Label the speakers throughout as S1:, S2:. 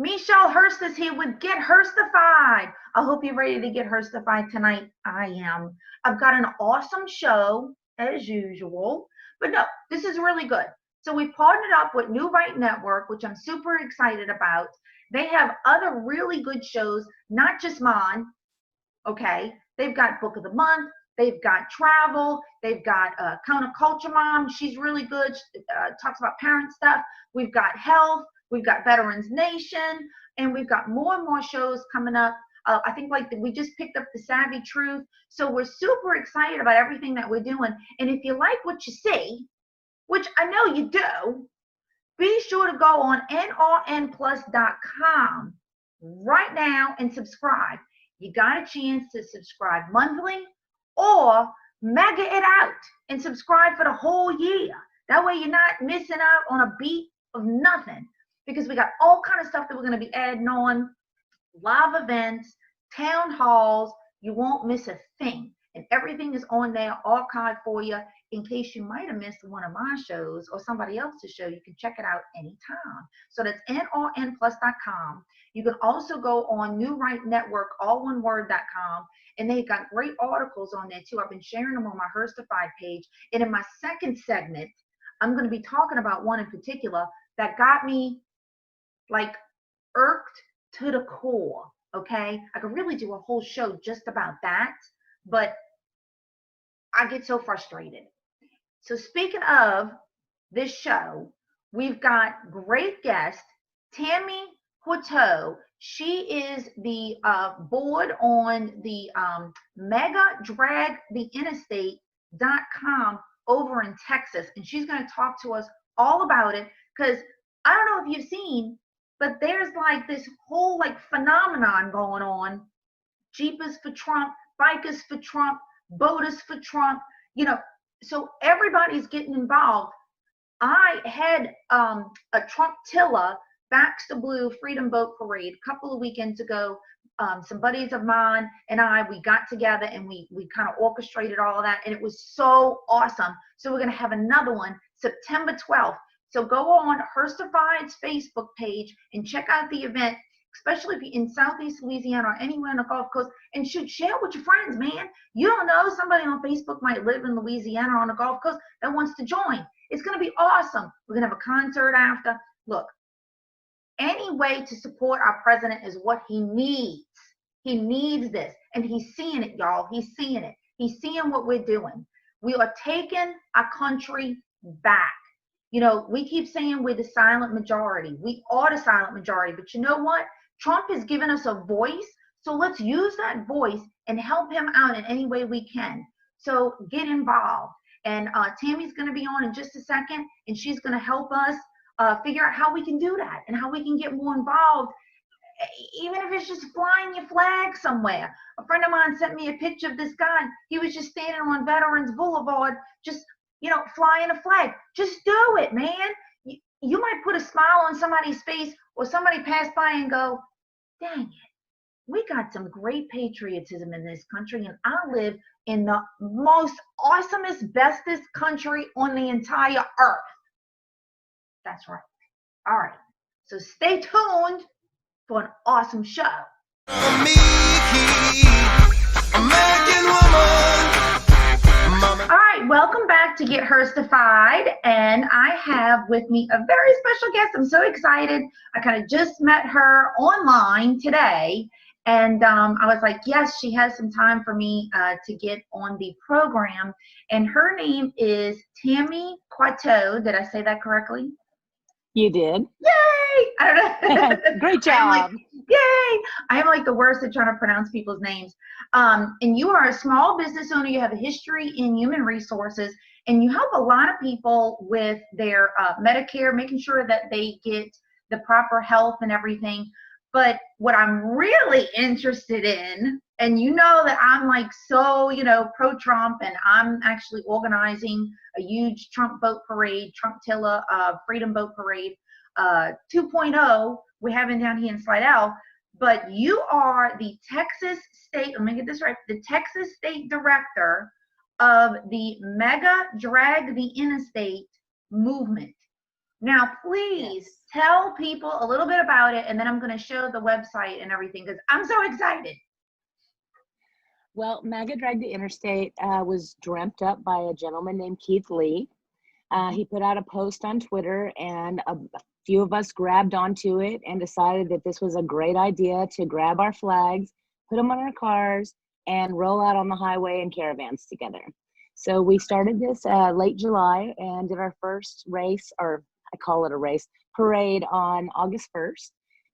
S1: Michelle Hirstius here with Get Hirstified. I hope you're ready to get Hirstified tonight. I am. I've got an awesome show as usual, but no, this is really good. So we partnered up with New Right Network, which I'm super excited about. They have other really good shows, not just mine. Okay, they've got Book of the Month. They've got travel. They've got Counterculture Mom. She's really good. She, talks about parent stuff. We've got health. We've got Veterans Nation, and we've got more and more shows coming up. I think we just picked up the Savvy Truth. So we're super excited about everything that we're doing. And if you like what you see, which I know you do, be sure to go on nrnplus.com right now and subscribe. You got a chance to subscribe monthly or mega it out and subscribe for the whole year. That way you're not missing out on a beat of nothing, because we got all kind of stuff that we're going to be adding on, live events, town halls. You won't miss a thing, and everything is on there archived for you in case you might have missed one of my shows or somebody else's show. You can check it out anytime. So that's nrnplus.com. You can also go on New Right Network, all one word.com, and they've got great articles on there too. I've been sharing them on my Hirstified page. And in my second segment, I'm going to be talking about one in particular that got me like irked to the core. Okay, I could really do a whole show just about that, but I get so frustrated. So speaking of this show, we've got great guest Tammy Courteau. She is the board on the Mega Drag the Interstate.com over in Texas, and she's going to talk to us all about it, because I don't know if you've seen, but there's like this whole like phenomenon going on. Jeepers for Trump, bikers for Trump, boaters for Trump, you know, so everybody's getting involved. I had a Trumptilla Backs the Blue Freedom Boat Parade a couple of weekends ago. Some buddies of mine and we got together and we kind of orchestrated all of that, and it was so awesome. So we're going to have another one September 12th. So go on Hirstified's Facebook page and check out the event, especially if you're in Southeast Louisiana or anywhere on the Gulf Coast, and share with your friends, man. You don't know, somebody on Facebook might live in Louisiana or on the Gulf Coast that wants to join. It's going to be awesome. We're going to have a concert after. Look, any way to support our president is what he needs. He needs this, and he's seeing it, y'all. He's seeing it. He's seeing what we're doing. We are taking our country back. You know, we keep saying we're the silent majority. We are the silent majority, but you know what? Trump has given us a voice, so let's use that voice and help him out in any way we can. So get involved. And Tammy's going to be on in just a second, and she's going to help us figure out how we can do that and how we can get more involved, even if it's just flying your flag somewhere. A friend of mine sent me a picture of this guy. He was just standing on Veterans Boulevard, just, you know, flying a flag. Just do it, man. You might put a smile on somebody's face, or somebody pass by and go, dang it, we got some great patriotism in this country, and I live in the most awesomest, bestest country on the entire earth. That's right. All right. So stay tuned for an awesome show. All right, welcome back to Get Hirstified, and I have with me a very special guest. I'm so excited. I kind of just met her online today, and I was like, yes, she has some time for me to get on the program, and her name is Tammy Courteau. Did I say that correctly?
S2: You did.
S1: Yay! I don't know.
S2: Great job.
S1: Yay! I am like the worst at trying to pronounce people's names. And you are a small business owner. You have a history in human resources, and you help a lot of people with their Medicare, making sure that they get the proper health and everything. But what I'm really interested in, and you know that I'm like so, you know, pro-Trump, and I'm actually organizing a huge Trump boat parade, Trumptilla Freedom Boat Parade 2.0. We're having down here in Slidell. But you are the Texas State, let me get this right, the Texas State Director of the Mega Drag the Interstate movement, Now, please tell people a little bit about it, and then I'm going to show the website and everything because I'm so excited.
S2: Well, MAGA Drag the Interstate was dreamt up by a gentleman named Keith Lee. He put out a post on Twitter, and a few of us grabbed onto it and decided that this was a great idea to grab our flags, put them on our cars, and roll out on the highway in caravans together. So we started this late July and did our first race, or I call it a race, parade on August 1st.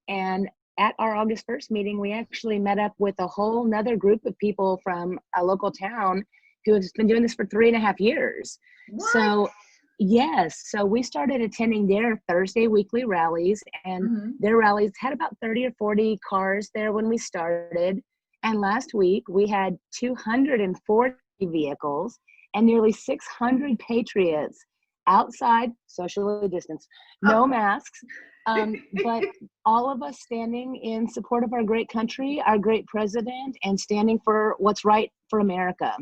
S2: And at our August 1st meeting, we actually met up with a whole nother group of people from a local town who has been doing this for 3.5 years.
S1: What?
S2: So yes, so we started attending their Thursday weekly rallies, and their rallies had about 30 or 40 cars there when we started. And last week we had 240 vehicles and nearly 600 patriots outside, socially distanced, no masks, but all of us standing in support of our great country, our great president, and standing for what's right for America.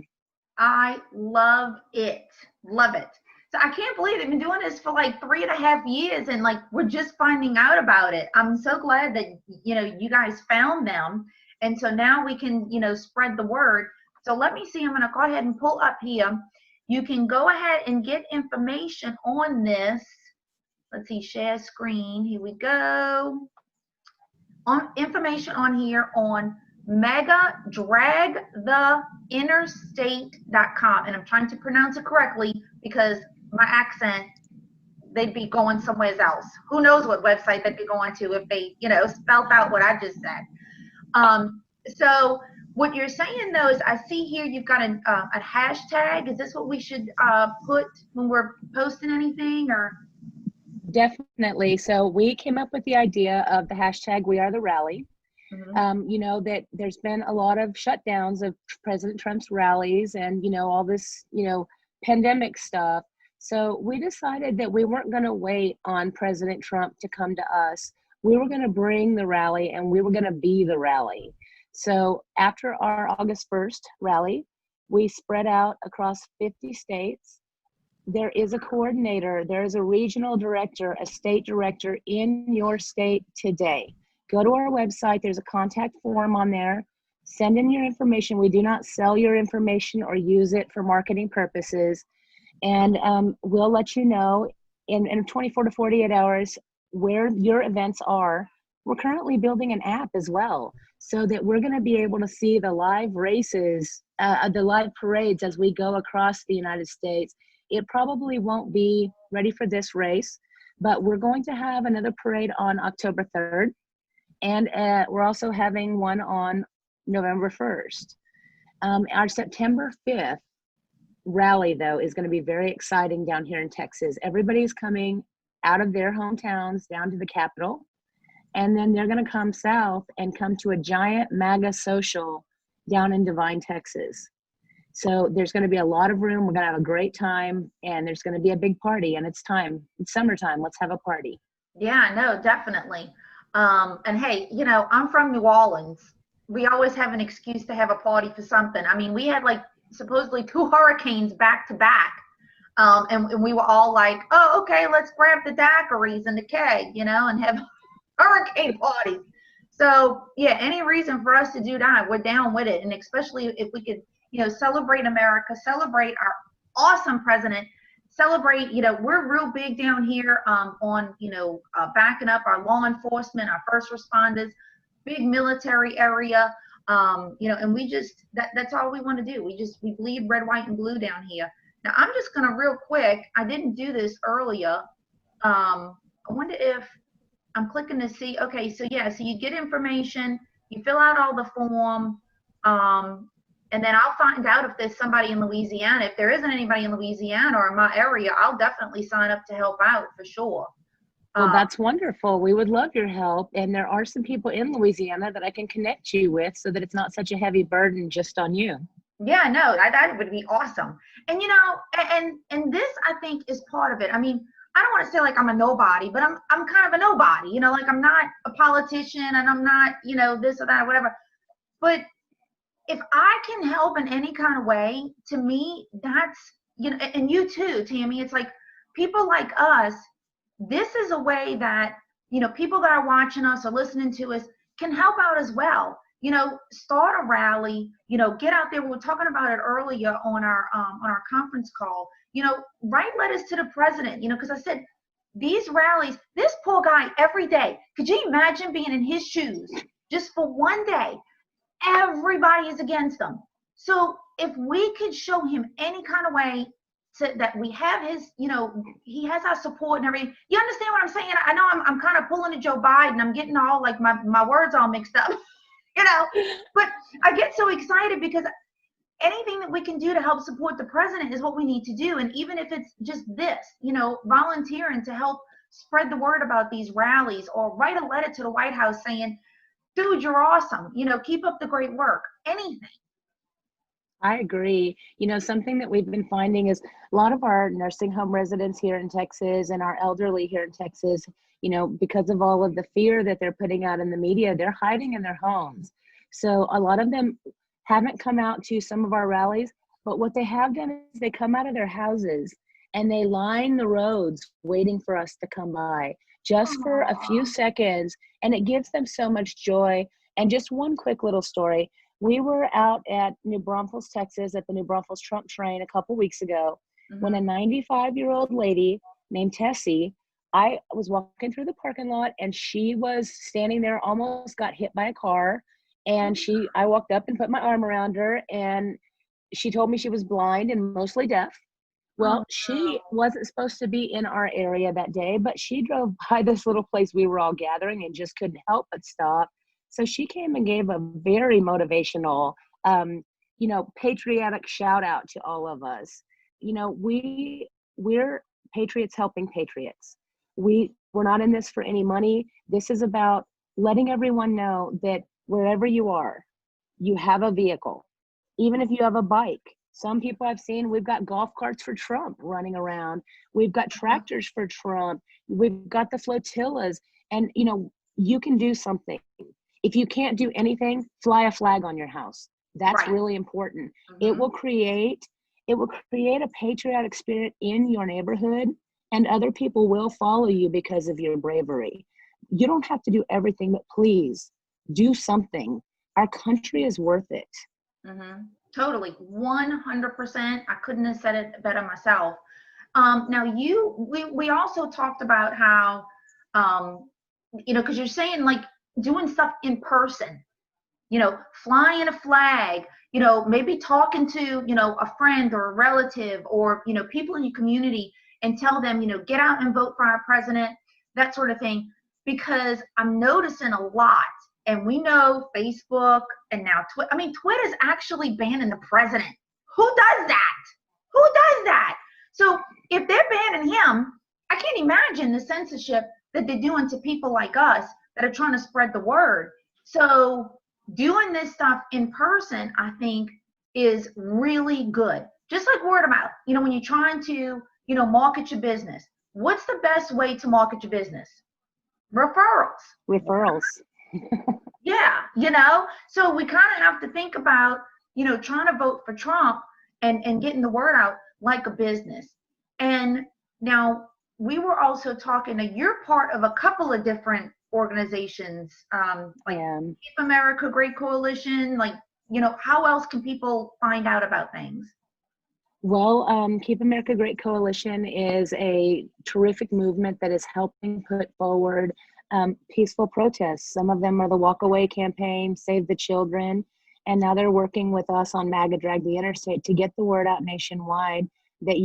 S1: I love it. Love it. So I can't believe they've been doing this for like 3.5 years, and like we're just finding out about it. I'm so glad that, you know, you guys found them. And so now we can, you know, spread the word. So let me see, I'm going to go ahead and pull up here. You can go ahead and get information on this. Let's see, share screen. Here we go. On information on here on megadragtheinterstate.com. And I'm trying to pronounce it correctly because my accent, they'd be going somewhere else. Who knows what website they'd be going to if they, you know, spelled out what I just said. So what you're saying though is I see here you've got a hashtag. Is this what we should put when we're posting anything, or?
S2: Definitely. So we came up with the idea of the hashtag We Are the Rally. You know, that there's been a lot of shutdowns of President Trump's rallies and, you know, all this, you know, pandemic stuff. So we decided that we weren't going to wait on President Trump to come to us. We were going to bring the rally, and we were going to be the rally. So after our August 1st rally, we spread out across 50 states. There is a coordinator, there is a regional director, a state director in your state today. Go to our website, there's a contact form on there. Send in your information. We do not sell your information or use it for marketing purposes. And we'll let you know in 24 to 48 hours where your events are. We're currently building an app as well, so that we're going to be able to see the live races, the live parades as we go across the United States. It probably won't be ready for this race, but we're going to have another parade on October 3rd. And we're also having one on November 1st. Our September 5th rally, though, is going to be very exciting down here in Texas. Everybody's coming out of their hometowns down to the Capitol. And then they're going to come south and come to a giant MAGA social down in Devine, Texas. So there's going to be a lot of room. We're going to have a great time, and there's going to be a big party, and it's time. It's summertime. Let's have a party.
S1: Yeah, no, definitely. And hey, you know, I'm from New Orleans. We always have an excuse to have a party for something. I mean, we had like supposedly 2 hurricanes back to back. And we were all like, oh, okay, let's grab the daiquiris and the keg, you know, and have hurricane parties. So yeah, any reason for us to do that, we're down with it. And especially if we could, you know, celebrate America, celebrate our awesome president, celebrate, you know, we're real big down here on, you know, backing up our law enforcement, our first responders, big military area, you know, and we just, that's all we want to do. We bleed red, white, and blue down here. Now, I'm just going to real quick, I didn't do this earlier. I wonder if I'm clicking to see, okay, so yeah, so you get information, you fill out all the form, and then I'll find out if there's somebody in Louisiana. If there isn't anybody in Louisiana or in my area, I'll definitely sign up to help out for sure.
S2: Well, that's wonderful. We would love your help. And there are some people in Louisiana that I can connect you with so that it's not such a heavy burden just on you.
S1: Yeah, no, that would be awesome. And, you know, and this, I think, is part of it. I mean, I don't want to say like I'm a nobody, but I'm kind of a nobody, you know, like I'm not a politician and I'm not, you know, this or that or whatever. But if I can help in any kind of way, to me, that's, you know, and you too, Tammy, it's like people like us, this is a way that, people that are watching us or listening to us can help out as well. Start a rally, get out there. We were talking about it earlier on our conference call, write letters to the president, because I said, these rallies, this poor guy every day, could you imagine being in his shoes just for one day? Everybody is against him. So if we could show him any kind of way that we have his, he has our support and everything. You understand what I'm saying? I know I'm kind of pulling a Joe Biden. I'm getting all like my words all mixed up, but I get so excited because anything that we can do to help support the president is what we need to do. And even if it's just this, volunteering to help spread the word about these rallies, or write a letter to the White House saying, dude, you're awesome. Keep up the great work. Anything.
S2: I agree. Something that we've been finding is a lot of our nursing home residents here in Texas and our elderly here in Texas, because of all of the fear that they're putting out in the media, they're hiding in their homes. So a lot of them haven't come out to some of our rallies, but what they have done is they come out of their houses and they line the roads waiting for us to come by just for a few seconds. And it gives them so much joy. And just one quick little story. We were out at New Braunfels, Texas, at the New Braunfels Trump train a couple weeks ago, when a 95-year-old lady named Tessie, I was walking through the parking lot and she was standing there, almost got hit by a car. And I walked up and put my arm around her, and she told me she was blind and mostly deaf. Well, she wasn't supposed to be in our area that day, but she drove by this little place we were all gathering and just couldn't help but stop. So she came and gave a very motivational, patriotic shout out to all of us. We're patriots helping patriots. We're not in this for any money. This is about letting everyone know that wherever you are, you have a vehicle. Even if you have a bike. Some people I've seen, we've got golf carts for Trump running around. We've got tractors for Trump. We've got the flotillas. And, you can do something. If you can't do anything, fly a flag on your house. That's really important. It will create a patriotic spirit in your neighborhood, and other people will follow you because of your bravery. You don't have to do everything, but please do something. Our country is worth it.
S1: Totally. 100%. I couldn't have said it better myself. Now we also talked about how, because you're saying like doing stuff in person, flying a flag, maybe talking to, a friend or a relative or, people in your community, and tell them, get out and vote for our president, that sort of thing. Because I'm noticing a lot, and we know Facebook and now Twitter. Twitter's actually banning the president. Who does that? So if they're banning him, I can't imagine the censorship that they're doing to people like us that are trying to spread the word. So doing this stuff in person, I think, is really good. Just like word of mouth. When you're trying to, market your business, what's the best way to market your business? Referrals. Yeah, so we kind of have to think about, trying to vote for Trump and getting the word out like a business. And now we were also talking, you're part of a couple of different organizations, like Keep America Great Coalition, like, how else can people find out about things?
S2: Well, Keep America Great Coalition is a terrific movement that is helping put forward peaceful protests. Some of them are the Walk Away campaign, Save the Children, and now they're working with us on MAGA Drag the Interstate to get the word out nationwide that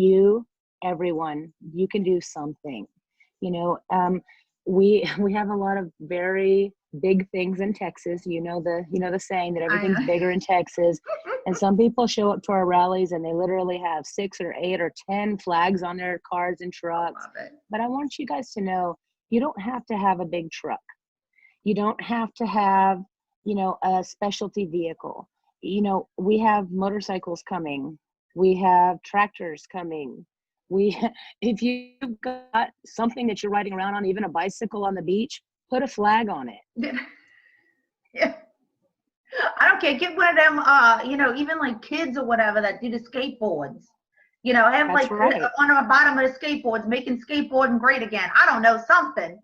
S2: everyone, you can do something. We have a lot of very big things in Texas. The saying that everything's bigger in Texas. And some people show up to our rallies and they literally have 6 or 8 or 10 flags on their cars and trucks. But I want you guys to know, you don't have to have a big truck. You don't have to have, a specialty vehicle. We have motorcycles coming. We have tractors coming. If you've got something that you're riding around on, even a bicycle on the beach, put a flag on it.
S1: Yeah. I don't care. Get one of them, even like kids or whatever that do the skateboards. Have
S2: That's
S1: like
S2: right.
S1: on the bottom of the skateboards, making skateboarding great again. I don't know, something,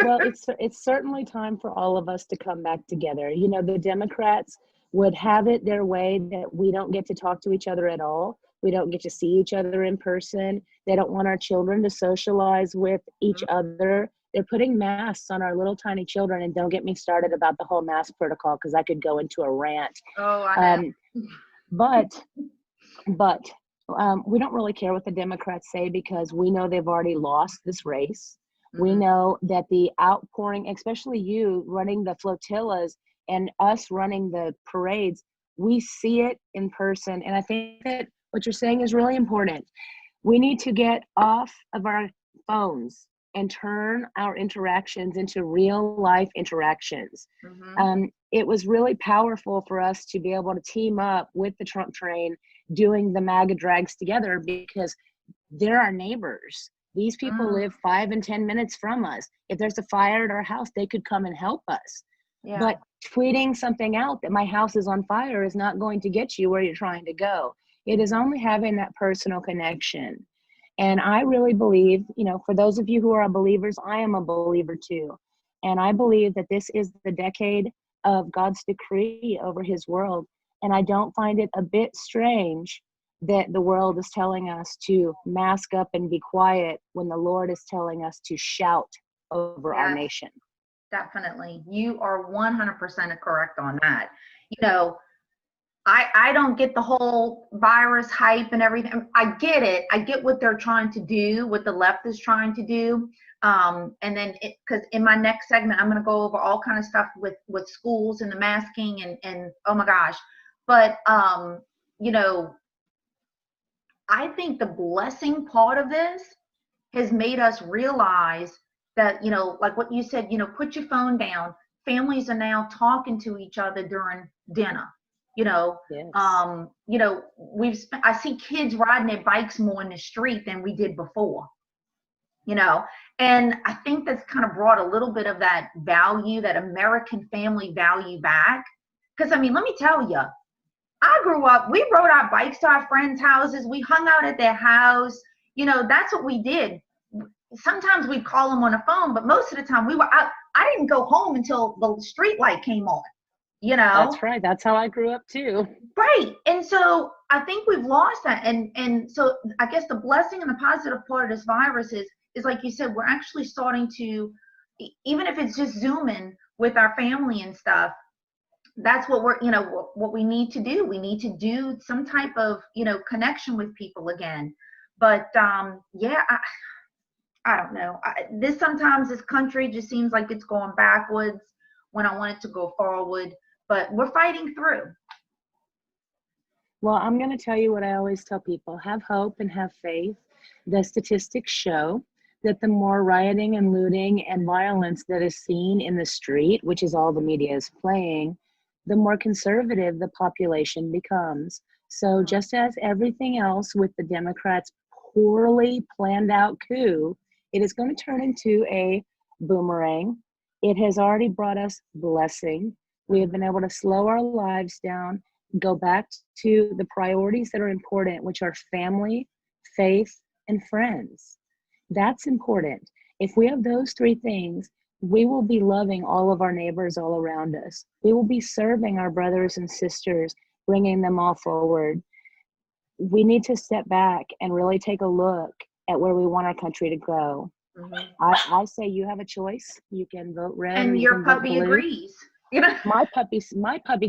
S2: Well, it's certainly time for all of us to come back together. The Democrats would have it their way that we don't get to talk to each other at all. We don't get to see each other in person. They don't want our children to socialize with each other. They're putting masks on our little tiny children, and don't get me started about the whole mask protocol, because I could go into a rant.
S1: Oh, I know.
S2: But we don't really care what the Democrats say, because we know they've already lost this race. We know that the outpouring, especially you running the flotillas and us running the parades, we see it in person. And I think that what you're saying is really important. We need to get off of our phones and turn our interactions into real life interactions. It was really powerful for us to be able to team up with the Trump train doing the MAGA drags together, because they're our neighbors. These people live 5 and 10 minutes from us. If there's a fire at our house, they could come and help us.
S1: Yeah.
S2: But tweeting something out that my house is on fire is not going to get you where you're trying to go. It is only having that personal connection. And I really believe, for those of you who are believers, I am a believer too. And I believe that this is the decade of God's decree over his world. And I don't find it a bit strange that the world is telling us to mask up and be quiet when the Lord is telling us to shout over our nation.
S1: Definitely. You are 100% correct on that. I don't get the whole virus hype and everything. I get it. I get what they're trying to do, what the left is trying to do. And then because in my next segment, I'm going to go over all kind of stuff with schools and the masking and oh my gosh. But, I think the blessing part of this has made us realize that, like what you said, put your phone down. Families are now talking to each other during dinner.
S2: Yes.
S1: I see kids riding their bikes more in the street than we did before, and I think that's kind of brought a little bit of that value, that American family value back. Because, let me tell you, I grew up, we rode our bikes to our friends' houses. We hung out at their house. That's what we did. Sometimes we'd call them on the phone, but most of the time we were out. I didn't go home until the street light came on,
S2: That's right. That's how I grew up too.
S1: Right. And so I think we've lost that. And so I guess the blessing and the positive part of this virus is like you said, we're actually starting to, even if it's just Zooming with our family and stuff, that's what what we need to do. We need to do some type of, connection with people again. But I don't know. This country just seems like it's going backwards when I want it to go forward, but we're fighting through.
S2: Well, I'm going to tell you what I always tell people: have hope and have faith. The statistics show that the more rioting and looting and violence that is seen in the street, which is all the media is playing, the more conservative the population becomes. So just as everything else with the Democrats' poorly planned out coup, it is going to turn into a boomerang. It has already brought us blessing. We have been able to slow our lives down, go back to the priorities that are important, which are family, faith, and friends. That's important. If we have those three things, we will be loving all of our neighbors all around us. We will be serving our brothers and sisters, bringing them all forward. We need to step back and really take a look at where we want our country to go. I say you have a choice. You can vote red,
S1: and your puppy agrees.
S2: My puppy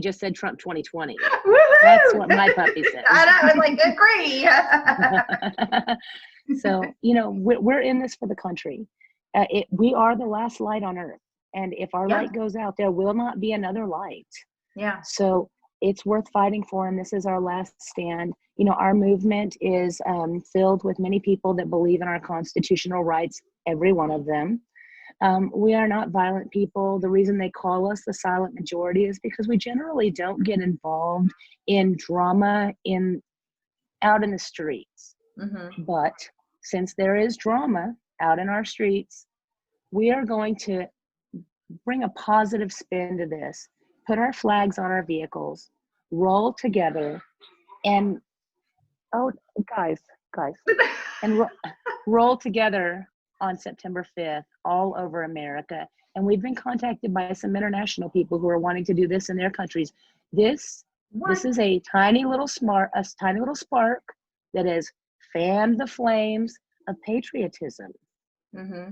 S2: just said Trump 2020.
S1: Woo-hoo!
S2: That's what my puppy said.
S1: I was like, agree.
S2: So, we're in this for the country. We are the last light on earth. And if our light goes out, there will not be another light.
S1: Yeah.
S2: So it's worth fighting for. And this is our last stand. Our movement is filled with many people that believe in our constitutional rights, every one of them. We are not violent people. The reason they call us the silent majority is because we generally don't get involved in drama out in the streets. But since there is drama out in our streets, we are going to bring a positive spin to this, put our flags on our vehicles, roll together, and Oh, guys, and roll together on September 5th all over America. And we've been contacted by some international people who are wanting to do this in their countries. This is a tiny little spark that has fanned the flames of patriotism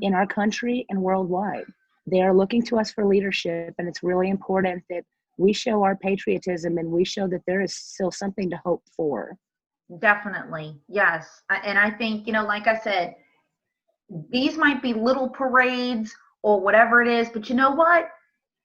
S2: in our country and worldwide. They are looking to us for leadership, and it's really important that we show our patriotism and we show that there is still something to hope for.
S1: Definitely, yes. And I think, like I said, these might be little parades or whatever it is, but you know what?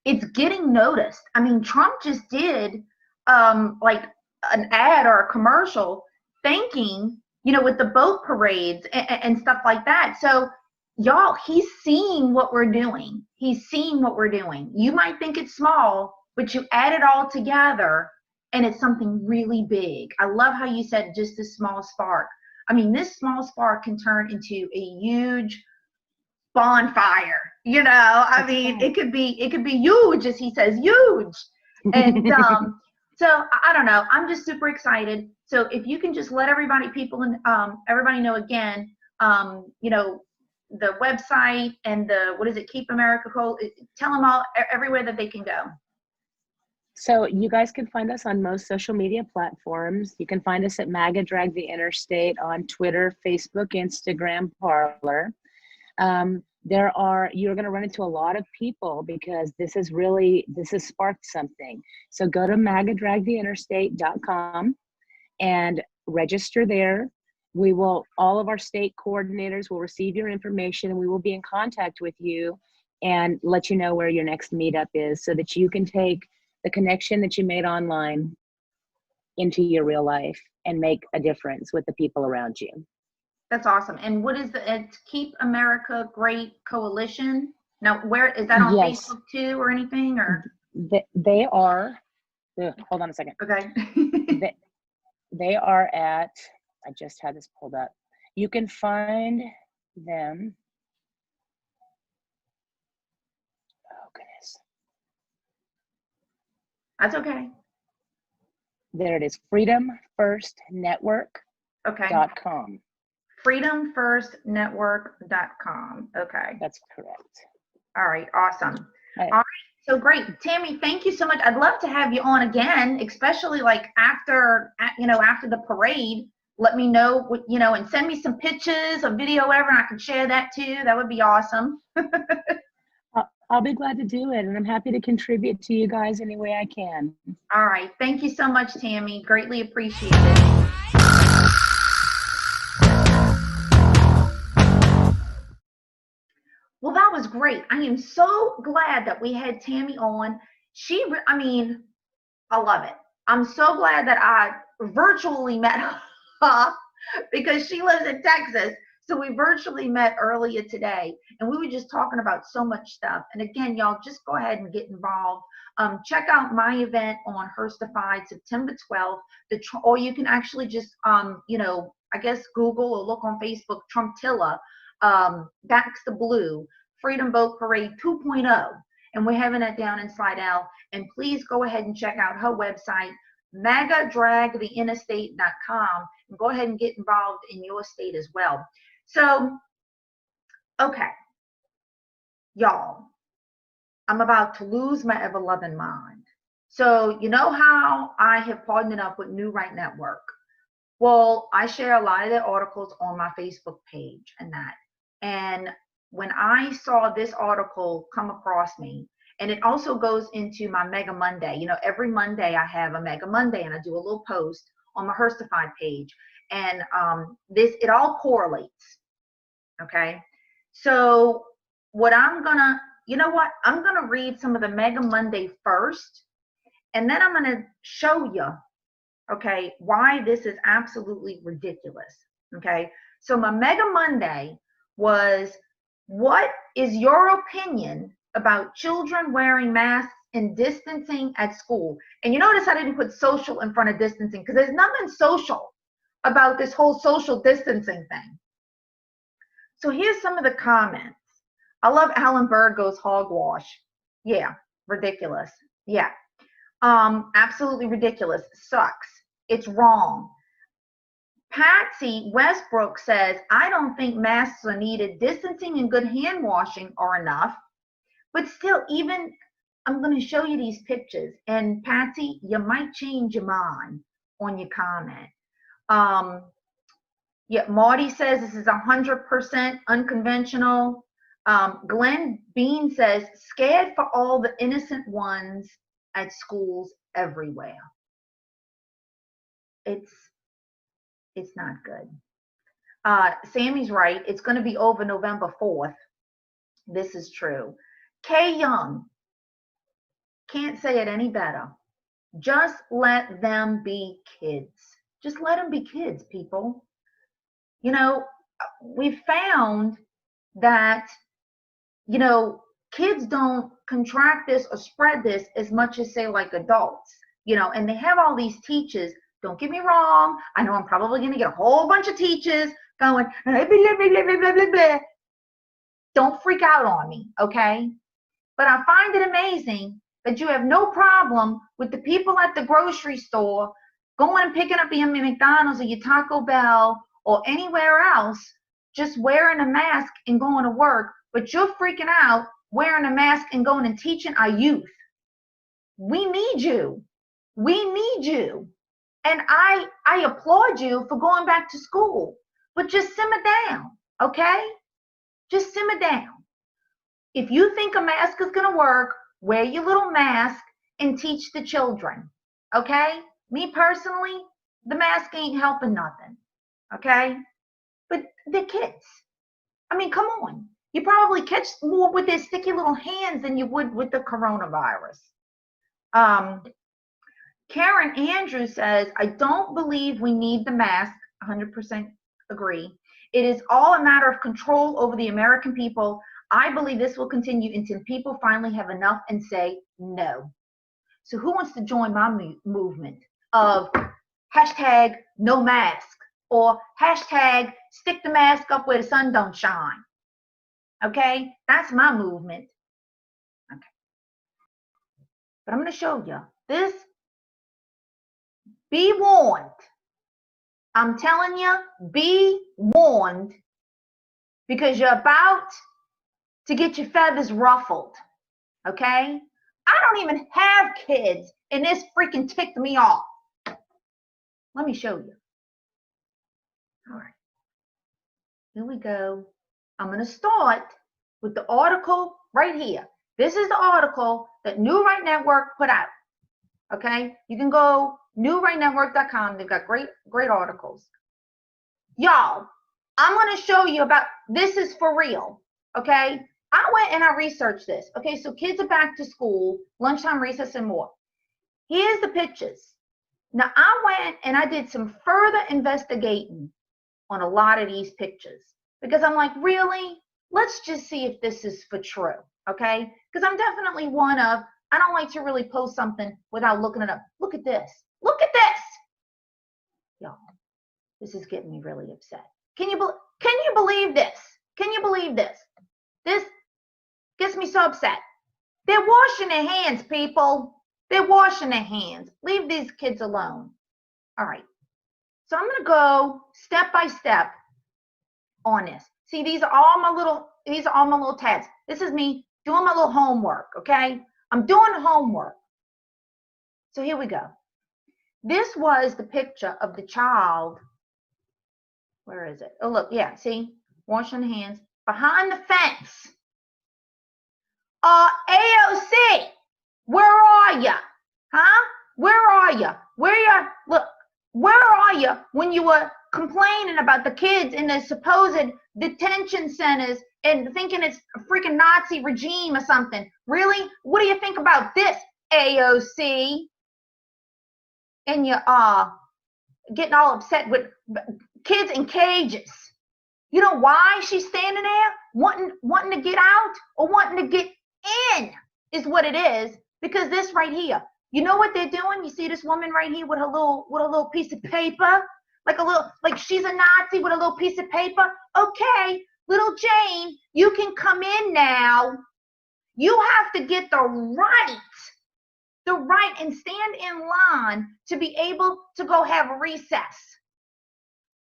S1: It's getting noticed. I mean, Trump just did like an ad or a commercial thanking, with the boat parades and stuff like that. So y'all, he's seeing what we're doing. He's seeing what we're doing. You might think it's small, but you add it all together and it's something really big. I love how you said just this small spark. I mean, this small spark can turn into a huge bonfire. I mean, it could be huge, as he says, huge. And so I don't know. I'm just super excited. So if you can just let everybody know again, the website and Keep America Cold. Tell them all everywhere that they can go.
S2: So you guys can find us on most social media platforms. You can find us at MAGA Drag the Interstate on Twitter, Facebook, Instagram, Parler. You're going to run into a lot of people because this has sparked something. So go to magadragtheinterstate.com and register there. All of our state coordinators will receive your information, and we will be in contact with you and let you know where your next meetup is so that you can take the connection that you made online into your real life and make a difference with the people around you.
S1: That's awesome. And what is it's Keep America Great Coalition? Now, where is that on Facebook too or anything? Or
S2: they are, hold on a second.
S1: Okay.
S2: they are at, I just had this pulled up. You can find them. Oh, goodness.
S1: That's okay.
S2: There it is. freedomfirstnetwork.com.
S1: freedomfirstnetwork.com. Okay.
S2: That's correct.
S1: All right. Awesome. All right. So great. Tammy, thank you so much. I'd love to have you on again, especially like after the parade. Let me know what, and send me some pictures, a video, whatever, and I can share that too. That would be awesome.
S2: I'll be glad to do it, and I'm happy to contribute to you guys any way I can.
S1: All right. Thank you so much, Tammy. Greatly appreciate it. Well, that was great. I am so glad that we had Tammy on. I love it. I'm so glad that I virtually met her because she lives in Texas. So we virtually met earlier today, and we were just talking about so much stuff. And again, y'all, just go ahead and get involved. Check out my event on Hirstified, September 12th. Or you can actually just, I guess Google or look on Facebook, Trumptilla, Backs the Blue, Freedom Boat Parade 2.0. And we're having that down in Slidell. And please go ahead and check out her website, magadragtheinterstate.com, and go ahead and get involved in your state as well. So, okay, y'all, I'm about to lose my ever-loving mind. So, you know how I have partnered up with New Right Network? Well, I share a lot of their articles on my Facebook page and that. And when I saw this article come across me, and it also goes into my Mega Monday. Every Monday I have a Mega Monday, and I do a little post on my Hirstified page. And it all correlates. Okay. So what I'm going to read some of the Mega Monday first, and then I'm going to show you, okay, why this is absolutely ridiculous. Okay. So my Mega Monday was, what is your opinion about children wearing masks and distancing at school? And you notice I didn't put social in front of distancing because there's nothing social about this whole social distancing thing. So here's some of the comments. I love Alan Berg goes hogwash. Yeah, ridiculous. Yeah, absolutely ridiculous. Sucks. It's wrong. Patsy Westbrook says, I don't think masks are needed. Distancing and good hand washing are enough. But still, even, I'm going to show you these pictures. And Patsy, you might change your mind on your comment. Yeah, Marty says this is 100% unconventional. Glenn Bean says, scared for all the innocent ones at schools everywhere. It's not good. Sammy's right. It's going to be over November 4th. This is true. Kay Young, can't say it any better. Just let them be kids. Just let them be kids, people. You know, we found that, you know, kids don't contract this or spread this as much as, say, like adults, you know, and they have all these teachers. Don't get me wrong. I know I'm probably going to get a whole bunch of teachers going, blah, blah, blah, blah, blah, blah. Don't freak out on me, okay? But I find it amazing that you have no problem with the people at the grocery store going and picking up your McDonald's or your Taco Bell or anywhere else, just wearing a mask and going to work, but you're freaking out wearing a mask and going and teaching our youth. We need you. We need you. And I applaud you for going back to school, but just simmer down, okay? Just simmer down. If you think a mask is going to work, wear your little mask and teach the children, okay? Me personally, the mask ain't helping nothing, okay? But they're kids. I mean, come on. You probably catch more with their sticky little hands than you would with the coronavirus. Karen Andrews says, I don't believe we need the mask. 100% agree. It is all a matter of control over the American people. I believe this will continue until people finally have enough and say no. So who wants to join my movement of hashtag no mask or hashtag stick the mask up where the sun don't shine? Okay, that's my movement. Okay, but I'm going to show you this. Be warned. I'm telling you, be warned, because you're about to get your feathers ruffled. Okay? I don't even have kids, and this freaking ticked me off. Let me show you. All right. Here we go. I'm going to start with the article right here. This is the article that New Right Network put out. Okay? You can go newrightnetwork.com. They've got great articles. Y'all, I'm going to show you about, this is for real. Okay? I went and I researched this. Okay, so kids are back to school, lunchtime recess and more. Here's the pictures. Now, I went and I did some further investigating on a lot of these pictures, because I'm like, really? Let's just see if this is for true, okay? Because I'm definitely one of, I don't like to really post something without looking it up. Look at this. Look at this. Y'all, this is getting me really upset. Can you believe this? Can you believe this? This gets me so upset. They're washing their hands, people. They're washing their hands. Leave these kids alone. All right. So I'm going to go step by step on this. See, these are all my little tabs. This is me doing my little homework, okay? I'm doing homework. So here we go. This was the picture of the child. Where is it? Oh, look, yeah, see? Washing the hands behind the fence. AOC, where are you? Huh? Where are you? Where are you when you were complaining about the kids in the supposed detention centers and thinking it's a freaking Nazi regime or something? Really? What do you think about this, AOC? And you getting all upset with kids in cages. You know why she's standing there? Wanting to get out or wanting to get in is what it is. Because this right here, you know what they're doing? You see this woman right here with a little piece of paper, like she's a Nazi with a little piece of paper. Okay, little Jane, you can come in now. You have to get the right and stand in line to be able to go have a recess.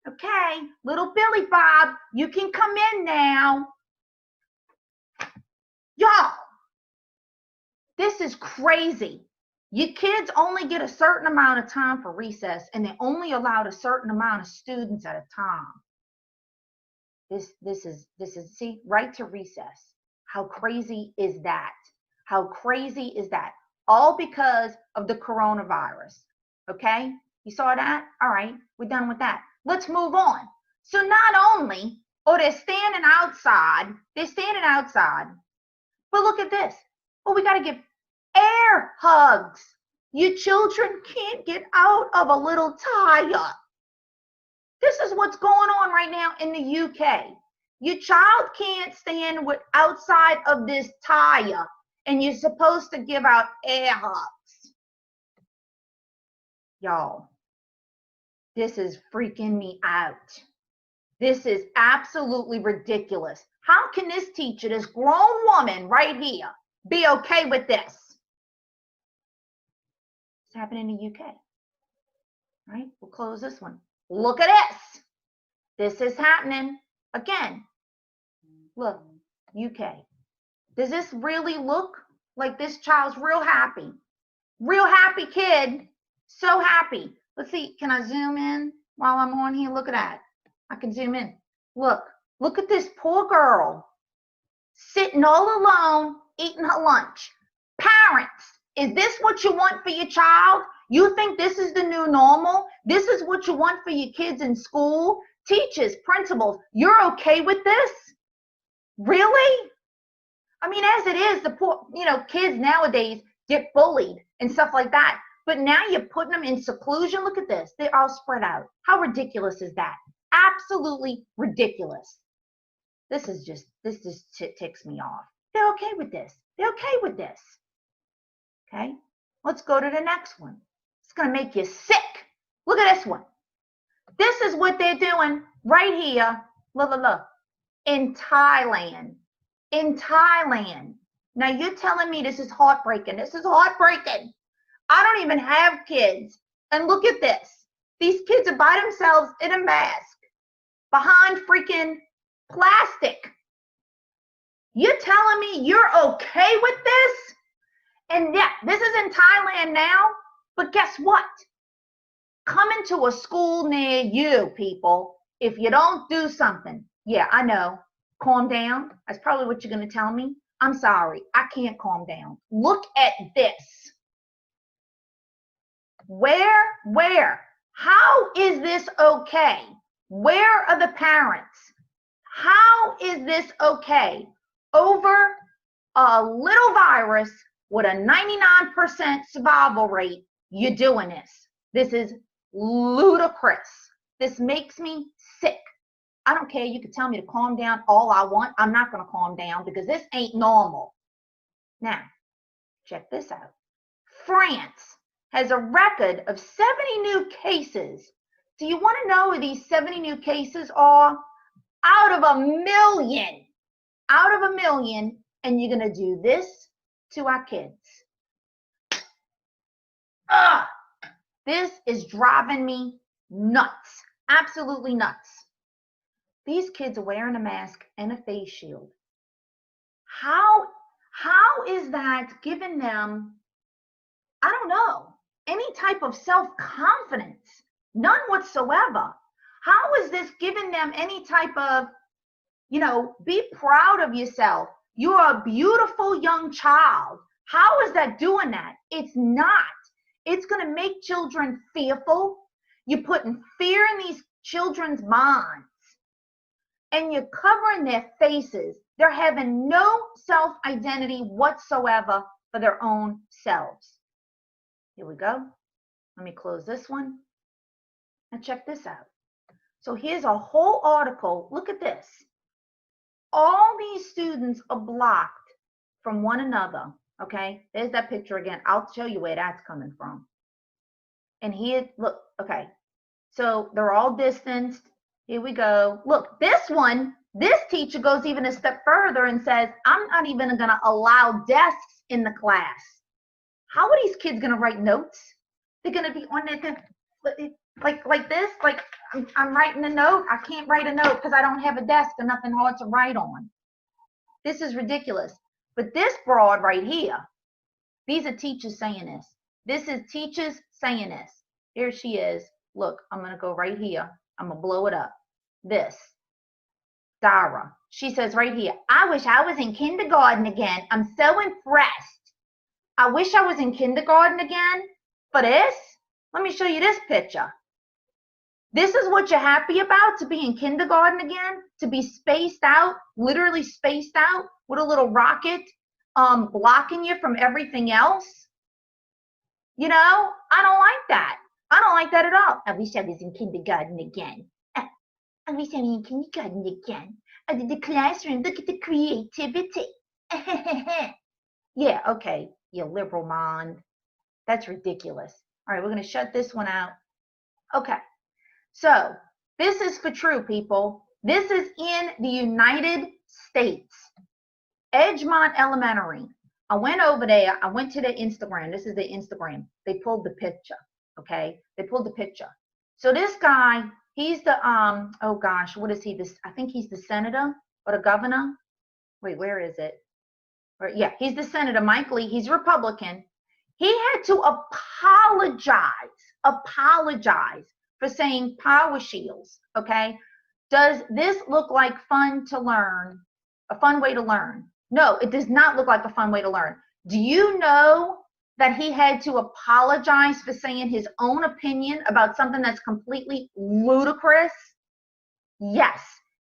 S1: Okay, little Billy Bob, you can come in now. Y'all, this is crazy. You kids only get a certain amount of time for recess, and they're only allowed a certain amount of students at a time. This is see, right to recess. How crazy is that? How crazy is that? All because of the coronavirus. Okay, you saw that? All right, we're done with that. Let's move on. So not only, they're standing outside, but look at this. Oh, we got to give air hugs. You children can't get out of a little tire. This is what's going on right now in the UK. Your child can't stand outside of this tire, and you're supposed to give out air hugs. Y'all, this is freaking me out. This is absolutely ridiculous. How can this teacher, this grown woman right here, be okay with this? It's happening in the UK. All right, we'll close this one. Look at this. This is happening again. Look, UK. Does this really look like this child's real happy? Real happy kid. So happy. Let's see. Can I zoom in while I'm on here? Look at that. I can zoom in. Look at this poor girl sitting all alone eating her lunch. Parents, is this what you want for your child? You think this is the new normal? This is what you want for your kids in school? Teachers, principals, you're okay with this? Really? I mean, as it is, the poor, kids nowadays get bullied and stuff like that. But now you're putting them in seclusion. Look at this. They're all spread out. How ridiculous is that? Absolutely ridiculous. This just ticks me off. They're okay with this. They're okay with this. Okay, let's go to the next one. It's going to make you sick. Look at this one. This is what they're doing right here. Look. In Thailand. In Thailand. Now you're telling me this is heartbreaking. This is heartbreaking. I don't even have kids. And look at this. These kids are by themselves in a mask behind freaking plastic. You're telling me you're okay with this? And yeah, this is in Thailand now, but guess what? Coming to a school near you, people, if you don't do something, yeah, I know, calm down. That's probably what you're going to tell me. I'm sorry, I can't calm down. Look at this. Where? How is this okay? Where are the parents? How is this okay? Over a little virus with a 99% survival rate, you're doing this. This is ludicrous. This makes me sick. I don't care. You can tell me to calm down all I want. I'm not going to calm down because this ain't normal. Now, check this out. France has a record of 70 new cases. Do you want to know where these 70 new cases are? Out of 1 million. Out of 1 million. And you're going to do this to our kids. This is driving me nuts. Absolutely nuts. These kids are wearing a mask and a face shield. How is that giving them, I don't know, any type of self-confidence? None whatsoever. How is this giving them any type of, be proud of yourself? You're a beautiful young child. How is that doing that? It's not. It's going to make children fearful. You're putting fear in these children's minds. And you're covering their faces. They're having no self-identity whatsoever for their own selves. Here we go. Let me close this one. Now check this out. So here's a whole article. Look at this. All these students are blocked from one another. Okay, there's that picture again. I'll show you where that's coming from. And here, look, okay. So they're all distanced. Here we go. Look, this one, this teacher goes even a step further and says, I'm not even going to allow desks in the class. How are these kids going to write notes? They're going to be on their, like this, like I'm writing a note. I can't write a note because I don't have a desk and nothing hard to write on. This is ridiculous. But this broad right here, these are teachers saying this. This is teachers saying this. Here she is. Look, I'm going to go right here. I'm going to blow it up. This. Dara. She says right here, I wish I was in kindergarten again. I'm so impressed. I wish I was in kindergarten again. For this, let me show you this picture. This is what you're happy about, to be in kindergarten again, to be spaced out, literally spaced out with a little rocket blocking you from everything else. You know, I don't like that. I don't like that at all. I wish I was in kindergarten again. I wish I was in kindergarten again. I did the classroom. Look at the creativity. Yeah, okay, you liberal mind. That's ridiculous. All right, we're going to shut this one out. Okay, so this is for true, people. This is in the United States. Edgemont Elementary. I went over there. I went to their Instagram. This is their Instagram. They pulled the picture, okay? They pulled the picture. So this guy, he's the, oh gosh, what is he? This, I think he's the senator or the governor. Wait, where is it? Or, yeah, he's the senator, Mike Lee. He's Republican. He had to apologize for saying power shields, okay? Does this look like fun to learn, a fun way to learn? No, it does not look like a fun way to learn. Do you know that he had to apologize for saying his own opinion about something that's completely ludicrous? Yes,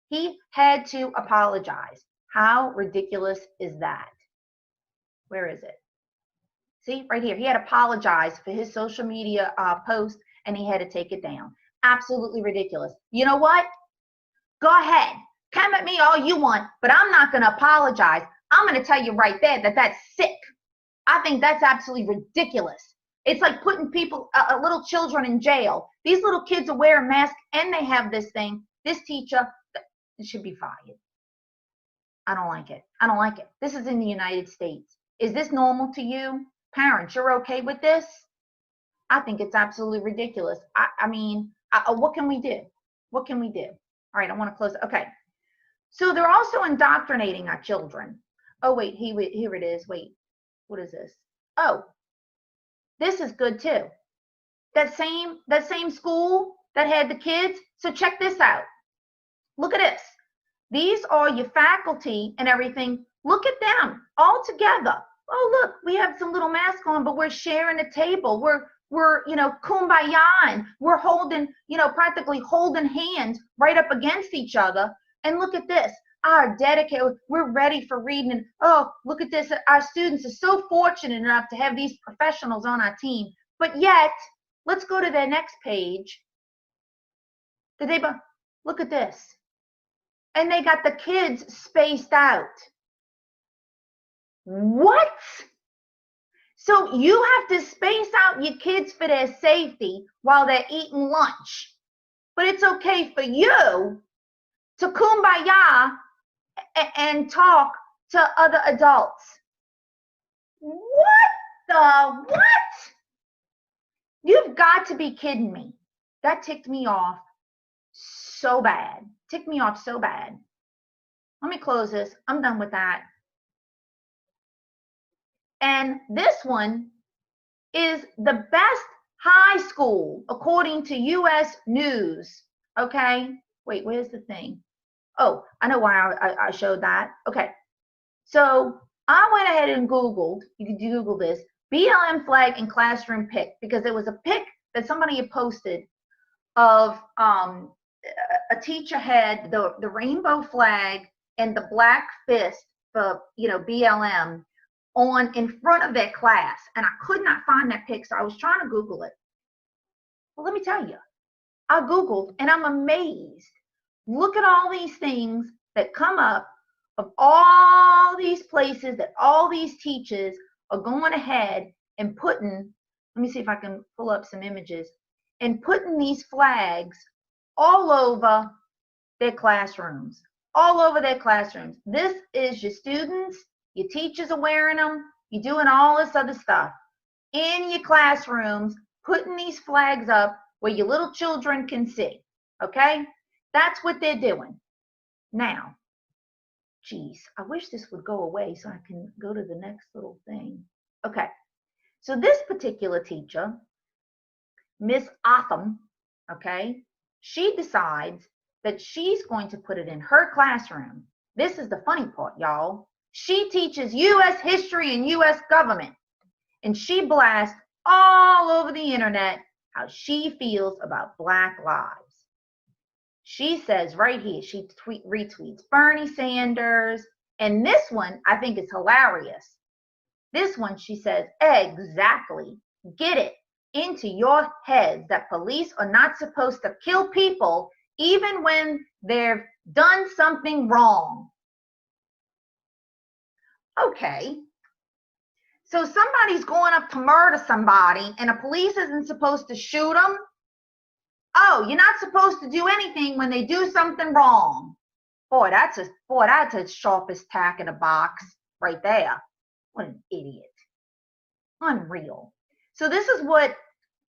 S1: he had to apologize. How ridiculous is that? Where is it? See, right here. He had apologized for his social media post, and he had to take it down. Absolutely ridiculous. You know what? Go ahead. Come at me all you want, but I'm not going to apologize. I'm going to tell you right there that that's sick. I think that's absolutely ridiculous. It's like putting people, little children in jail. These little kids are wearing masks, and they have this thing. This teacher should be fired. I don't like it. I don't like it. This is in the United States. Is this normal to you? Parents, you're okay with this? I think it's absolutely ridiculous. I mean, what can we do? What can we do? All right, I want to close. Okay. So they're also indoctrinating our children. Oh, wait, here it is. Wait, what is this? Oh, this is good too. That same school that had the kids. So check this out. Look at this. These are your faculty and everything. Look at them all together. Oh, look, we have some little masks on, but we're sharing a table. We're you know, kumbaya. We're holding, you know, practically holding hands right up against each other. And look at this. Our dedicated, we're ready for reading. And oh, look at this. Our students are so fortunate enough to have these professionals on our team. But yet, let's go to their next page. Look at this. And they got the kids spaced out. What? So you have to space out your kids for their safety while they're eating lunch. But it's okay for you to kumbaya and talk to other adults. What? You've got to be kidding me. That ticked me off so bad. Ticked me off so bad. Let me close this. I'm done with that. And this one is the best high school according to US News. Okay. Wait, where's the thing? Oh, I know why I showed that. Okay. So I went ahead and Googled, you can Google this, BLM flag in classroom pic, because there was a pic that somebody had posted of a teacher had the rainbow flag and the black fist for, you know, BLM on in front of their class. And I could not find that pic, so I was trying to Google it. Well, let me tell you, I Googled and I'm amazed. Look at all these things that come up of all these places that all these teachers are going ahead and putting, let me see if I can pull up some images, and putting these flags all over their classrooms, all over their classrooms. This is your students, your teachers are wearing them, you're doing all this other stuff in your classrooms, putting these flags up where your little children can see. Okay? That's what they're doing. Now, geez, I wish this would go away so I can go to the next little thing. Okay. So this particular teacher, Miss Otham, okay, she decides that she's going to put it in her classroom. This is the funny part, y'all. She teaches U.S. history and U.S. government, and she blasts all over the internet how she feels about Black lives. She says right here, she retweets Bernie Sanders, and this one I think is hilarious. This one, she says, exactly, get it into your heads that police are not supposed to kill people even when they've done something wrong. Okay, so somebody's going up to murder somebody and the police isn't supposed to shoot them? Oh, you're not supposed to do anything when they do something wrong. Boy, that's a sharpest tack in a box right there. What an idiot. Unreal. So this is what,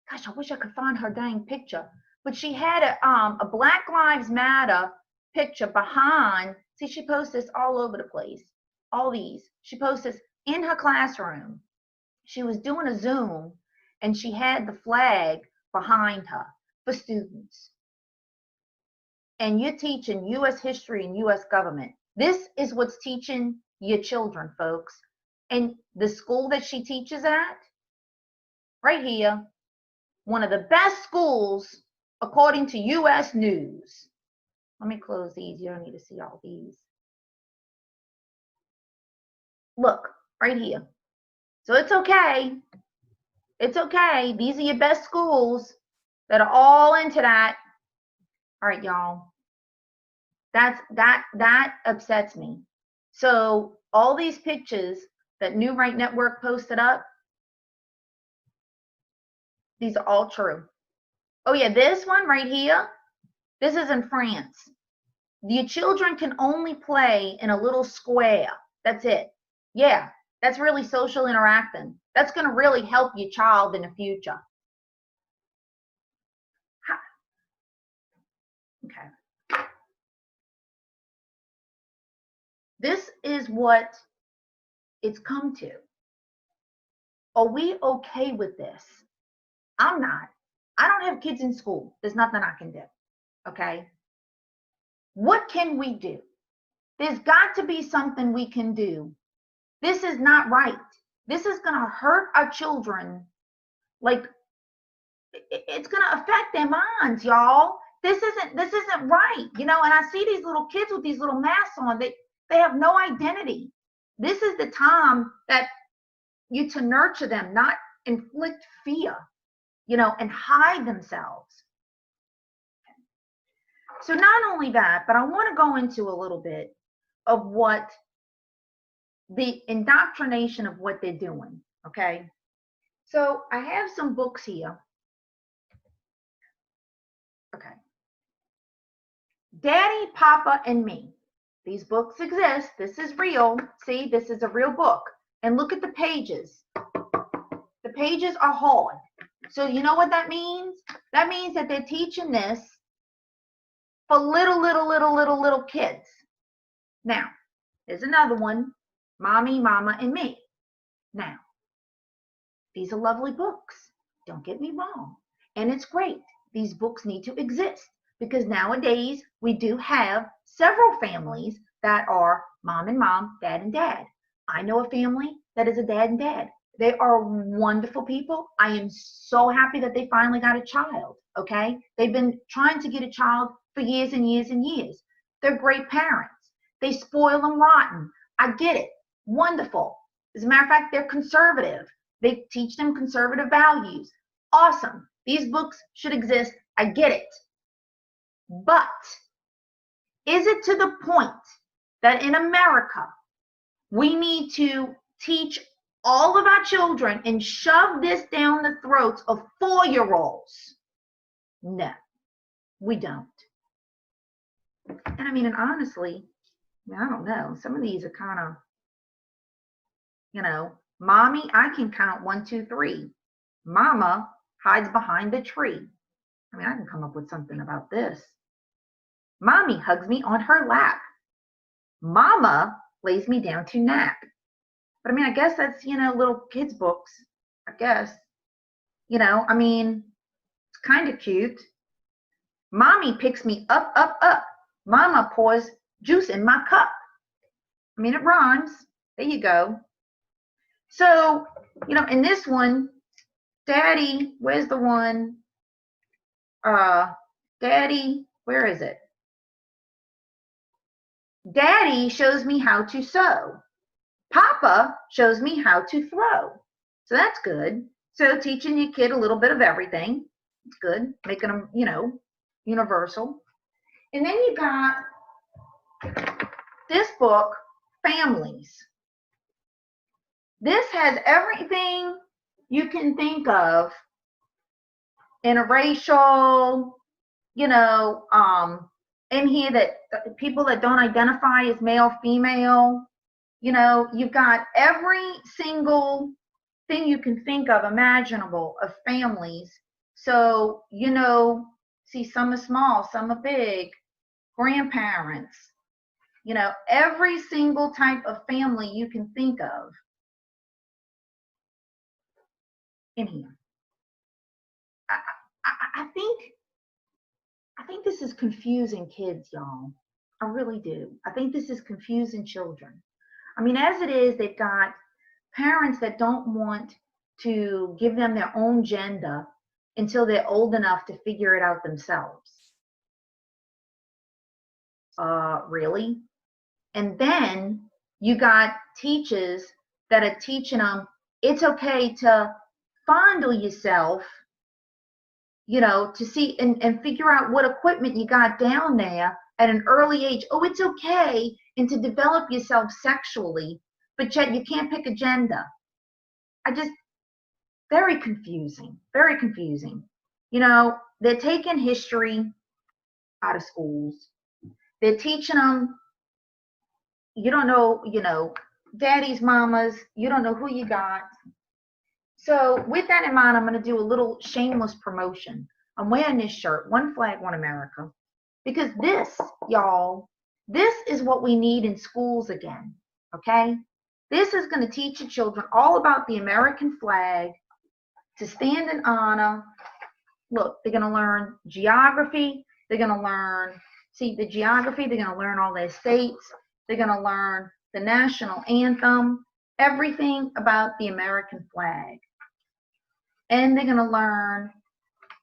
S1: gosh, I wish I could find her dang picture. But she had a Black Lives Matter picture behind. See, she posts this all over the place. All these. She posts this in her classroom. She was doing a Zoom and she had the flag behind her for students. And you're teaching U.S. history and U.S. government. This is what's teaching your children, folks. And the school that she teaches at, right here, one of the best schools according to U.S. News. Let me close these. You don't need to see all these. Look, right here. So it's okay. It's okay. These are your best schools that are all into that. All right, y'all. That upsets me. So all these pictures that New Right Network posted up, these are all true. Oh yeah, this one right here, this is in France. Your children can only play in a little square. That's it. Yeah, that's really social interacting. That's going to really help your child in the future. Okay. This is what it's come to. Are we okay with this? I'm not. I don't have kids in school. There's nothing I can do. Okay. What can we do? There's got to be something we can do. This is not right. This is going to hurt our children. Like, it's going to affect their minds, y'all. This isn't right. You know, and I see these little kids with these little masks on. They have no identity. This is the time that you to nurture them, not inflict fear, you know, and hide themselves. So not only that, but I want to go into a little bit of what the indoctrination of what they're doing, okay? So I have some books here. Okay. Daddy, Papa, and Me. These books exist. This is real. See, this is a real book. And look at the pages. The pages are hard. So you know what that means? That means that they're teaching this for little kids. Now, here's another one. Mommy, Mama, and Me. Now, these are lovely books. Don't get me wrong. And it's great. These books need to exist because nowadays we do have several families that are mom and mom, dad and dad. I know a family that is a dad and dad. They are wonderful people. I am so happy that they finally got a child, okay? They've been trying to get a child for years and years and years. They're great parents. They spoil them rotten. I get it. Wonderful. As a matter of fact, they're conservative. They teach them conservative values. Awesome. These books should exist. I get it. But is it to the point that in America, we need to teach all of our children and shove this down the throats of 4-year-olds? No, we don't. And I mean, and honestly, I don't know. Some of these are kind of, you know, Mommy, I can count 1, 2, 3. Mama hides behind the tree. I mean, I can come up with something about this. Mommy hugs me on her lap. Mama lays me down to nap. But I mean, I guess that's, little kids' books, I guess. I mean, it's kind of cute. Mommy picks me up, up, up. Mama pours juice in my cup. I mean, it rhymes. There you go. So, in this one, Daddy, where's the one? Daddy, where is it? Daddy shows me how to sew. Papa shows me how to throw. So that's good. So teaching your kid a little bit of everything. It's good. Making them, universal. And then you got this book, Families. This has everything you can think of interracial, in here that people that don't identify as male, female, you've got every single thing you can think of imaginable of families. So, see, some are small, some are big, grandparents, every single type of family you can think of in here. I think this is confusing kids, y'all. I really do. I think this is confusing children. I mean, as it is, they've got parents that don't want to give them their own gender until they're old enough to figure it out themselves. Really? And then you got teachers that are teaching them it's okay to fondle yourself, to see and figure out what equipment you got down there at an early age. Oh, it's okay, and to develop yourself sexually, but yet you can't pick a gender. Very confusing, very confusing. They're taking history out of schools. They're teaching them, you don't know, daddies, mamas, you don't know who you got. So with that in mind, I'm going to do a little shameless promotion. I'm wearing this shirt, One Flag, One America, because this, y'all, this is what we need in schools again, okay? This is going to teach your children all about the American flag, to stand in honor. Look, they're going to learn geography. They're going to learn, the geography. They're going to learn all their states. They're going to learn the national anthem, everything about the American flag. And they're going to learn,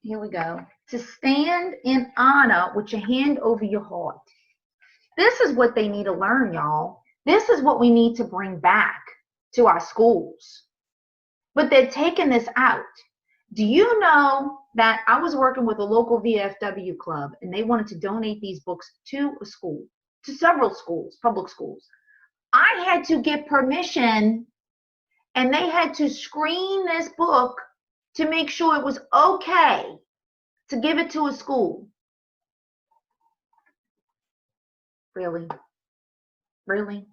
S1: here we go, to stand in honor with your hand over your heart. This is what they need to learn, y'all. This is what we need to bring back to our schools. But they're taking this out. Do you know that I was working with a local VFW club and they wanted to donate these books to a school, to several schools, public schools. I had to get permission and they had to screen this book to make sure it was okay to give it to a school. Really? Really?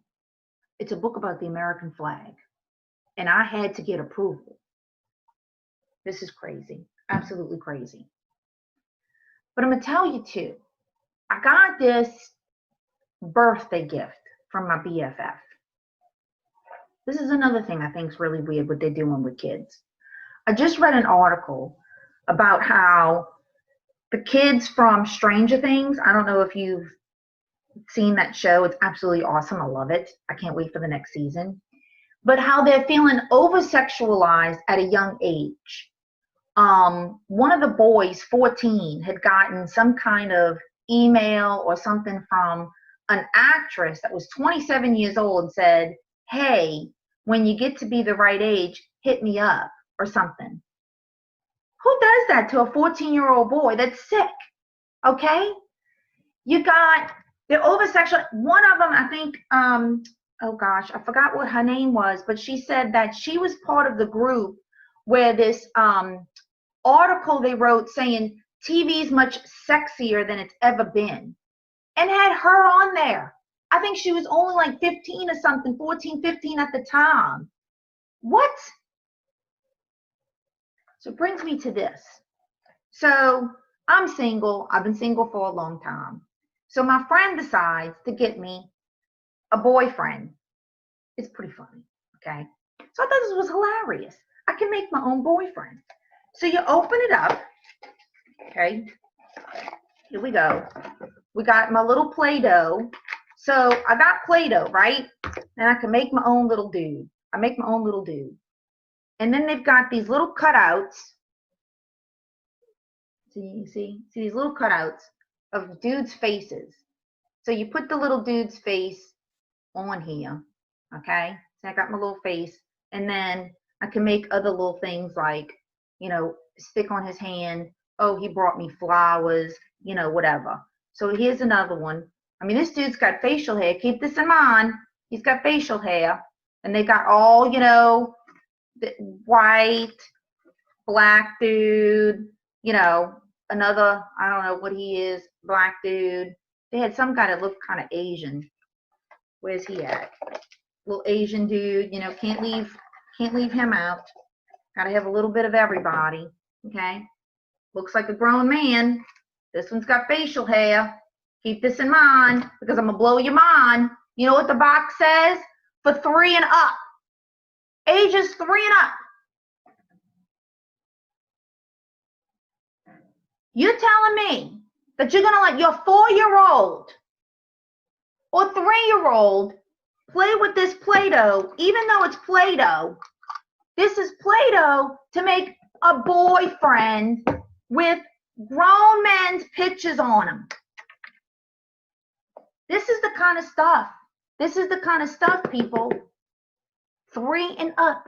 S1: It's a book about the American flag. And I had to get approval. This is crazy. Absolutely crazy. But I'm going to tell you too, I got this birthday gift from my BFF. This is another thing I think is really weird what they're doing with kids. I just read an article about how the kids from Stranger Things, I don't know if you've seen that show. It's absolutely awesome. I love it. I can't wait for the next season. But how they're feeling over-sexualized at a young age. One of the boys, 14, had gotten some kind of email or something from an actress that was 27 years old and said, hey, when you get to be the right age, hit me up or something. Who does that to a 14-year-old boy? That's sick, okay? You got, they're over-sexual. One of them, I think, oh gosh, I forgot what her name was, but she said that she was part of the group where this article they wrote saying TV is much sexier than it's ever been, and had her on there. I think she was only like 15 or something, 14, 15 at the time. What? So it brings me to this. So I'm single. I've been single for a long time. So my friend decides to get me a boyfriend. It's pretty funny, okay? So I thought this was hilarious. I can make my own boyfriend. So you open it up, okay? Here we go. We got my little Play-Doh. So I got Play-Doh, right? And I can make my own little dude. I make my own little dude. And then they've got these little cutouts. See these little cutouts of dudes' faces. So you put the little dude's face on here, okay? So I got my little face, and then I can make other little things like, you know, stick on his hand. Oh, he brought me flowers, you know, whatever. So here's another one. I mean, this dude's got facial hair. Keep this in mind. He's got facial hair, and they got all, you know, the white, black dude, you know, another, I don't know what he is, black dude. They had some guy that looked kind of Asian. Where's he at? Little Asian dude, you know, can't leave him out. Gotta have a little bit of everybody, okay? Looks like a grown man. This one's got facial hair. Keep this in mind because I'm gonna blow your mind. You know what the box says? For 3 and up. Ages 3 and up. You're telling me that you're gonna let your 4-year-old or 3-year-old play with this Play-Doh, even though it's Play-Doh. This is Play-Doh to make a boyfriend with grown men's pictures on them. This is the kind of stuff. This is the kind of stuff, people. 3 and up.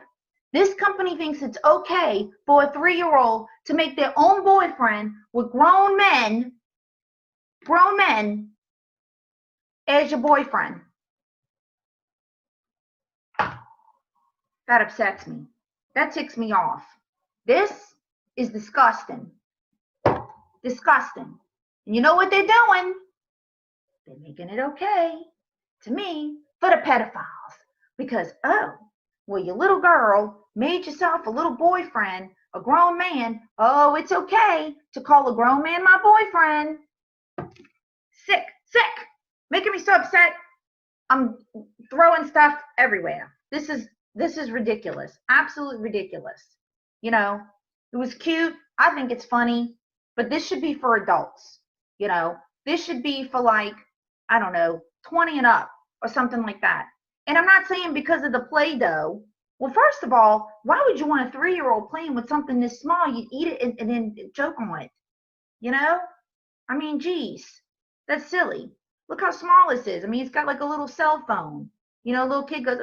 S1: This company thinks it's okay for a 3-year-old to make their own boyfriend with grown men as your boyfriend. That upsets me. That ticks me off. This is disgusting. Disgusting. And you know what they're doing? They're making it okay, to me, for the pedophiles. Because, oh, well, your little girl made yourself a little boyfriend, a grown man. Oh, it's okay to call a grown man my boyfriend. Sick. Making me so upset. I'm throwing stuff everywhere. This is ridiculous. Absolutely ridiculous. You know, it was cute. I think it's funny. But this should be for adults. You know, this should be for like, I don't know, 20 and up or something like that. And I'm not saying because of the Play-Doh. Well, first of all, why would you want a 3-year-old playing with something this small? You'd eat it and then joke on it. You know? I mean, geez, that's silly. Look how small this is. I mean, it's got like a little cell phone. You know, a little kid goes,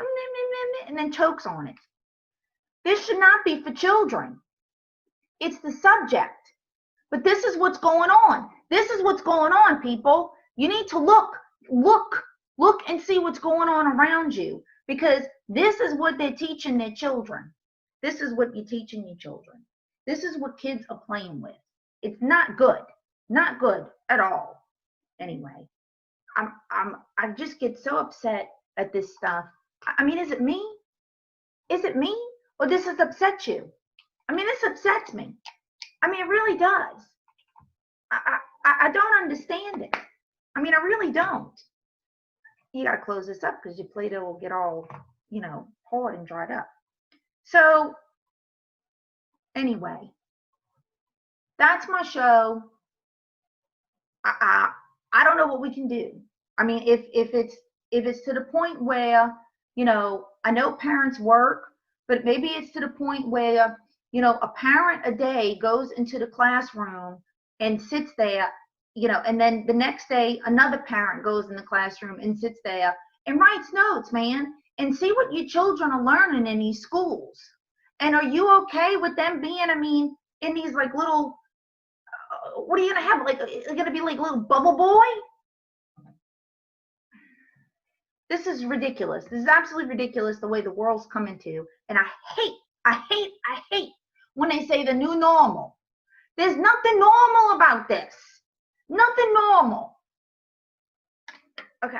S1: and then chokes on it. This should not be for children. It's the subject. But this is what's going on. This is what's going on, people. You need to look and see what's going on around you, because this is what they're teaching their children. This is what you're teaching your children. This is what kids are playing with. It's not good. Not good at all. Anyway, I just get so upset at this stuff. I mean, is it me? Is it me? Or does this upset you? I mean, this upsets me. I mean, it really does. I don't understand it. I mean, I really don't. You got to close this up because your Play-Doh will get all, you know, hard and dried up. So, anyway, that's my show. I don't know what we can do. I mean, if it's to the point where, you know, I know parents work, but maybe it's to the point where, you know, a parent a day goes into the classroom and sits there, you know, and then the next day another parent goes in the classroom and sits there and writes notes, man, and see what your children are learning in these schools. And are you okay with them being, I mean, in these like little, what are you gonna have? Like, it's gonna be like little bubble boy? This is ridiculous. This is absolutely ridiculous the way the world's coming to. And I hate when they say the new normal. There's nothing normal about this. Nothing normal. Okay.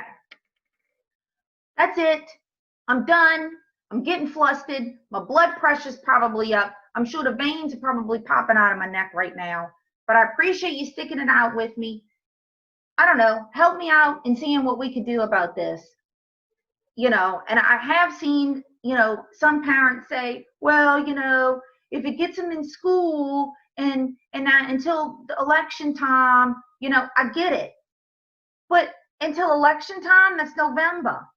S1: That's it. I'm done. I'm getting flustered. My blood pressure's probably up. I'm sure the veins are probably popping out of my neck right now. but I appreciate you sticking it out with me. I don't know, help me out in seeing what we could do about this. And I have seen, some parents say, well, if it gets them in school and not until the election time, I get it. But until election time, that's November.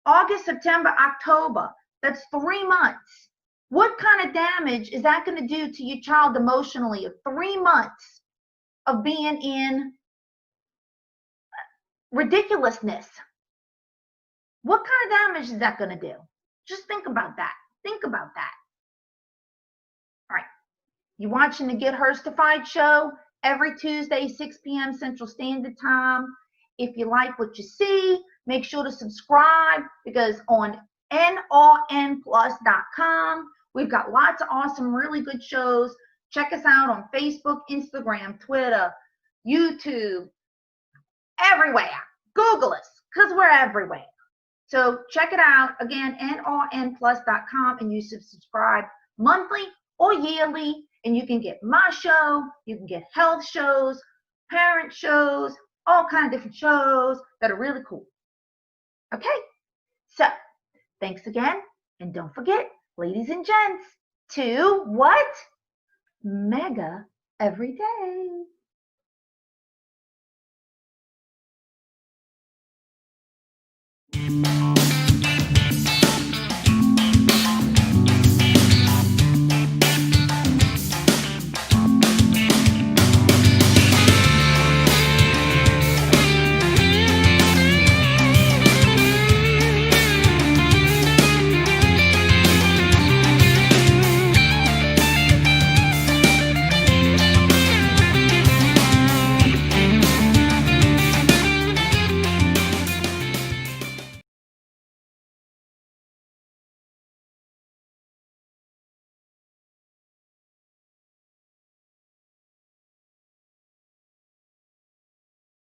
S1: August, September, October, that's 3 months. What kind of damage is that going to do to your child emotionally of 3 months of being in ridiculousness? What kind of damage is that going to do? Just think about that. Think about that. All right. You're watching the Get Hirstified show every Tuesday, 6 p.m. Central Standard Time. If you like what you see, make sure to subscribe, because on NRNplus.com, we've got lots of awesome, really good shows. Check us out on Facebook, Instagram, Twitter, YouTube, everywhere. Google us, because we're everywhere. So check it out. Again, NRNplus.com, and you subscribe monthly or yearly, and you can get my show, you can get health shows, parent shows, all kinds of different shows that are really cool. Okay, so thanks again, and don't forget, ladies and gents, to what? Mega every day.